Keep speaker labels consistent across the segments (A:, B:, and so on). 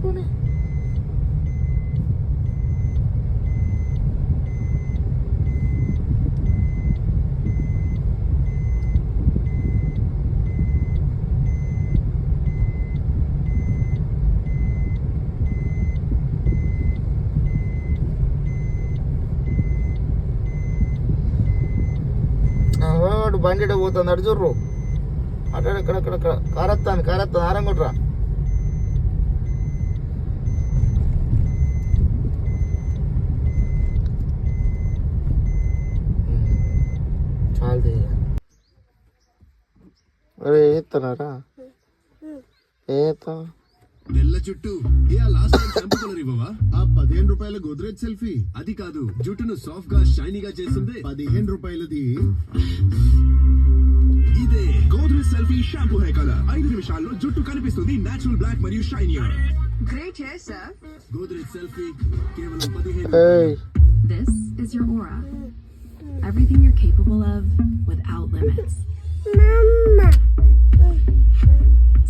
A: పోనీ. వాడు బండి పోతుంది అటు చూర్రు అటు ఇక్కడ కారత్తాను ఆరం కొట్రా. చాలు అరే ఏస్తున్నారా ఏతా
B: తెల్ల చుట్టూ లాస్ట్ టైం షాంపూ కలర్ ఇవ్వవా? ఆ 15 రూపాయల గోద్రేజ్ సెల్ఫీ అది కాదు, జుట్టును సాఫ్ట్ గా షైనీగా చేస్తుంది 15 రూపాయలది. ఇదే Godrej selfie shampoo hair colour. 5 నిమిషాల్లో జుట్టు కనిపిస్తుంది నేచురల్ బ్లాక్ మరియు shinier.
C: Great hair sir.
B: Godrej selfie కేవలం 15.
C: This is your aura. Everything you're capable of without limits. Mama.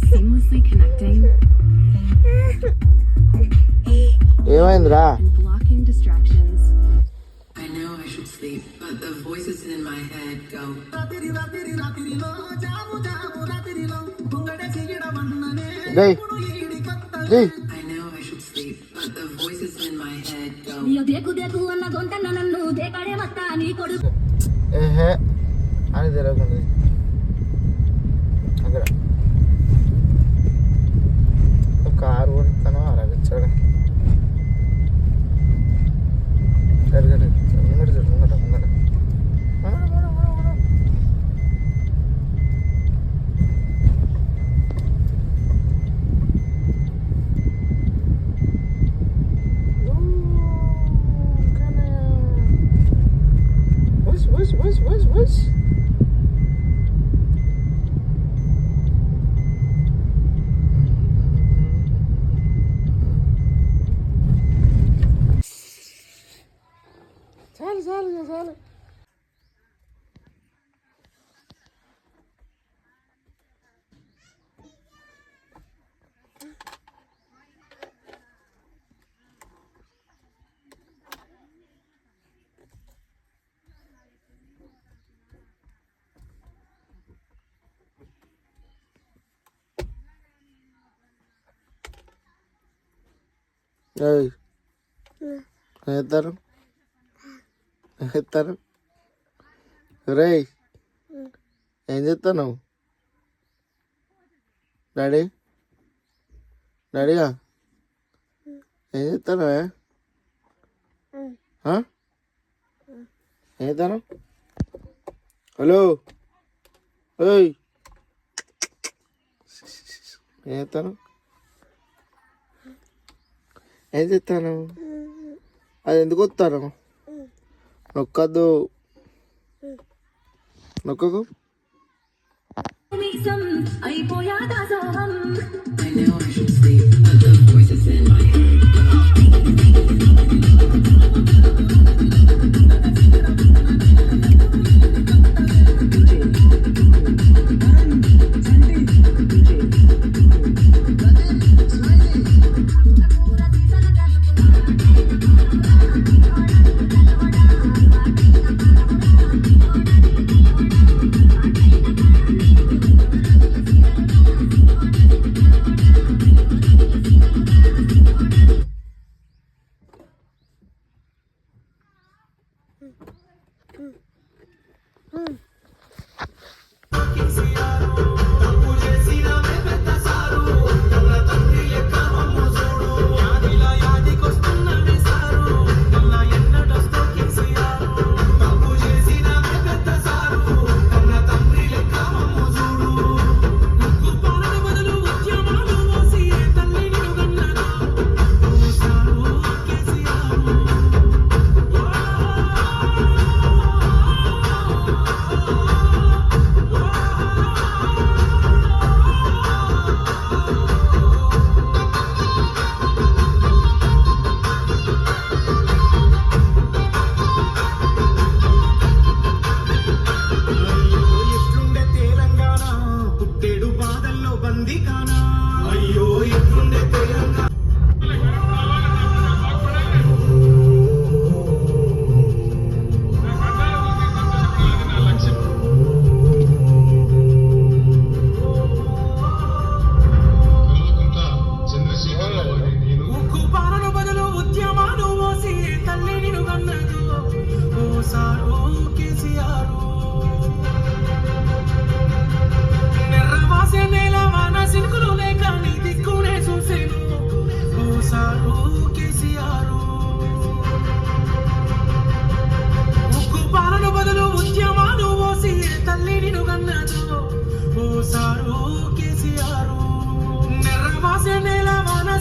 C: Seamlessly connecting.
A: ఏమైందిరా?
C: And blocking distractions. I know I should sleep, but the voices in my head go.
A: Hey. Hey.
C: I know I should sleep, but the voices in my head go.
A: ఏహే అని తిరగకుండా అక్కడ car కొడుతాను అలాగచ్చాడు. ముంగట చూడు ముంగట ముంగట Whoosh. చాలు ఎత్తారు రే ఏం చెప్తాను డాడీగా ఏం చెప్తాను ఏం చెప్తాను హలో ఏయ్ ఏం చెప్తాను ఏం చెప్తాను అది ఎందుకు వస్తాను నొక్కద్దు నొక్కకు
C: I know I should sleep, but the voices in my head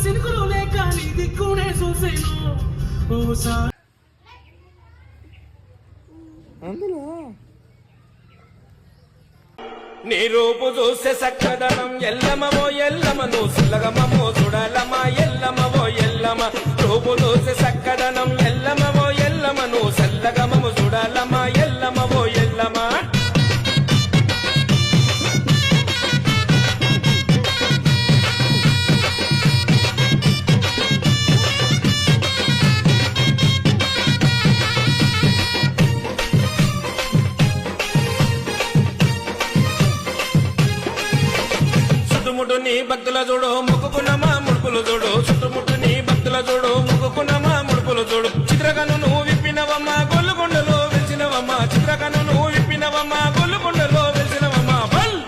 D: చినుకులు లేక నీ దిక్కునే చూసేను ఓసారి
A: అందులో
D: నీ రూపు చూసే సక్కదనం ఎల్లమవో ఎల్లమ నువ్వు సుల్లగమో చూడాలమా ఎల్లమవో ఎల్లమ రూపు చూసే సక్కదనం ఎల్లమవో ఎల్లమ నువ్వు సల్లగమము చూడాలమా ఎల్లమవో ఎల్లమ చుట్టుముట్టు నీ భక్తుల చూడు ముక్కుకున్నమా ముడుపులు చూడు చుట్టుముట్టు నీ భక్తుల చూడు ముక్కుకున్నమా ముడుపులు చూడు చిత్రకను నువ్వు విప్పినవమ్మా గొల్లుకొండలో వెలిసినవమ్మా చిత్రకను నువ్వు విప్పినవమ్మా గొల్లుకొండలో వెలిసినవమ్మా బల్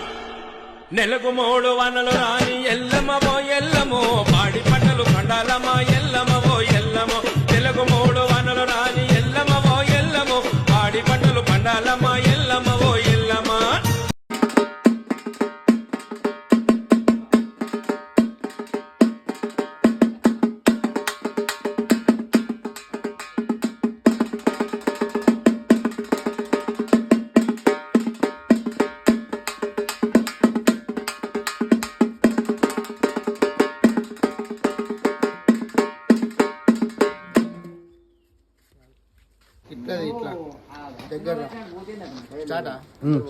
D: నెలకు 3 వానలు రాని ఎల్లమవో ఎల్లమో పాడి పంటలు పండాలమా ఎల్లమవో ఎల్లమో నెలకు 3 వానలు రాని ఎల్లమవో ఎల్లమో పాడి పంటలు పండాలమా ఎల్లమవో ఎల్లమా
A: ఇట్లా ఇట్లా దగ్గర స్టార్టా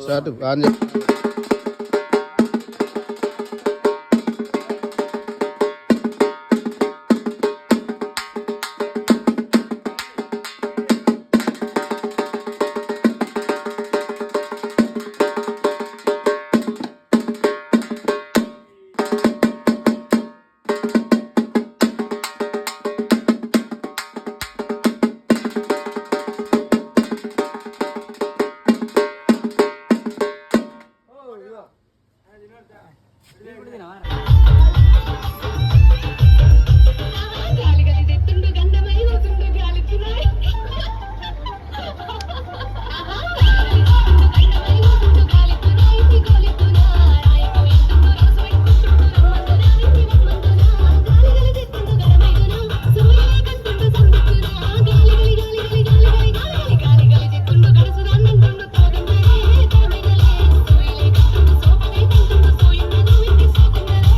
E: స్టార్ట్ ఆన్
F: గాలి గాలి తెత్తుండు గంధమై పోతుండు గాలి చిన్నాయి గంధమై పోతుండు గాలి చిన్నాయి గోలి చిన్నాయి పోయిండు రాసు పెట్టుకుంటుండు రమ్మంటున్నా గాలి గాలి తెత్తుండు గంధమైదునా సూర్యుడే కంటుండు సందుకునా గాలి గాలి గాలి గాలి గాలి గాలి గాలి గాలి తెత్తుండు గడుసుదాన్నంటుండు తోడుందరే తోడైనలే సూర్యుడే కంటుండు సోపనే కంటుండు సోయున్నను ఇంటి సోకున్నరే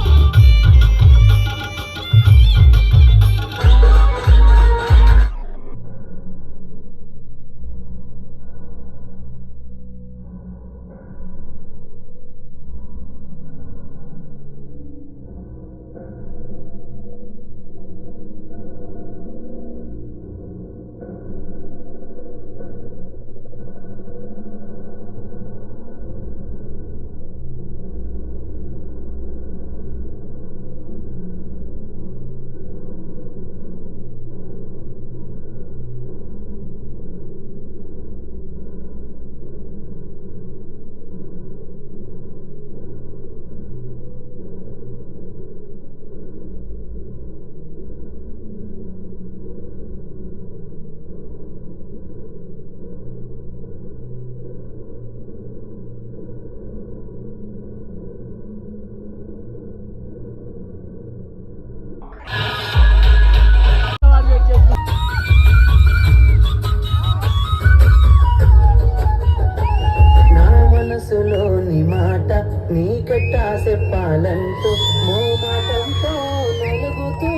G: నా మనసులోని మాట నీకెట్టా చెప్పాలంటూ మోమాటంతో నలుగుతూ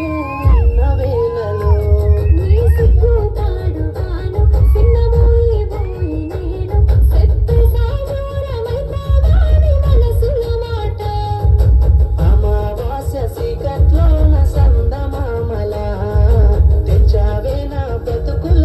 G: ఉన్న వేళలో
F: నీ సిగ్గుతాడు వాను సిన్నబోయి బోయి నేను సెత్తి సాగరమైతావాని మనసుల మాట
G: అమావాస్య సీకట్లోన సందమామల తెచ్చావే నా బ్రతుకుల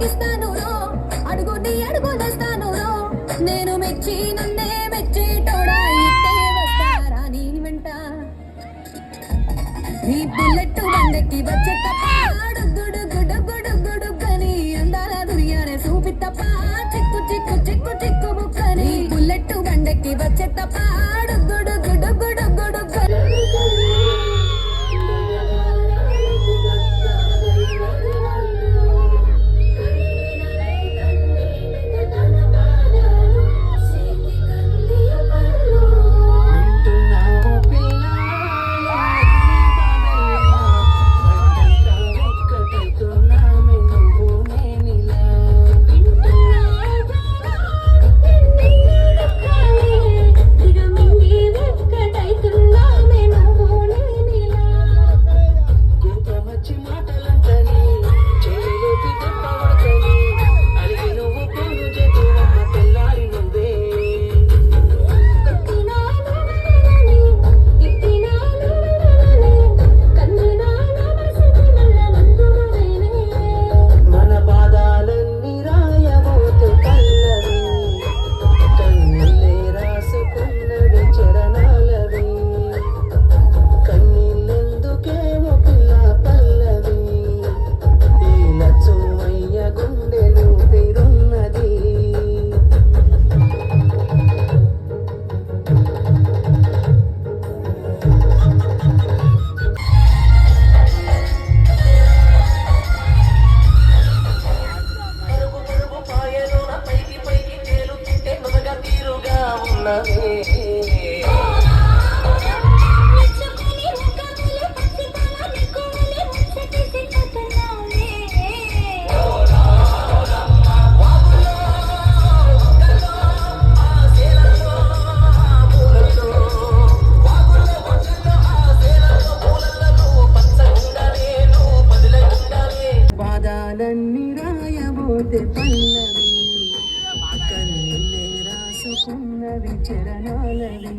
F: ఎక్కిస్తాను రో అడుగుని అడుగునేస్తాను రో నేను మెచ్చి నన్నే మెచ్చి తోడా ఇట్టే వస్తారా నీ వెంట నీ బుల్లెట్ బండెక్కి వచ్చే తప్ప గుడుగుడుగుడుగుడుగుడుగని అందాల దుర్యానే చూపి తప్ప చిక్కు చిక్కు చిక్కు చిక్కు బుక్కని బుల్లెట్ బండెక్కి వచ్చే తప్ప గుడుగుడుగుడుగుడుగుడుగని
G: వింటున్నావా పిల్ల ఒక్కటైతున్నామే నువ్వు నేనిలా కోపమచ్చి మాటలంటని చెవిలోకి తెప్పవచ్చని అలిగి నువ్వు పూలు చేతువమ్మ తెల్లారి నువ్వే మన బాధాలన్నీ రాయబోతే కల్లవి కన్నీళ్ళే రాసుకున్నవి చరణాలవి కన్నీళ్ళెందుకేమో పిల్ల పల్లవి ఈ లచ్చుమయ్య గుండెలు తీరున్నది పరుగు పరుగు పాయలోన పైకి పైకి తేలుతుంటే నుదగా తీరుగా ఉన్నది పాదాలన్నీ రాయబోతే పల్లవి కన్నీళ్ళే రాసుకున్నవి చరణాలవి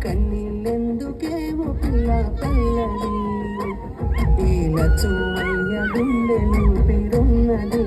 G: కన్నీళ్ళెందుకేమో పిల్ల పల్లవి ఈ లచ్చుమయ్య గుండెలు పేరున్నది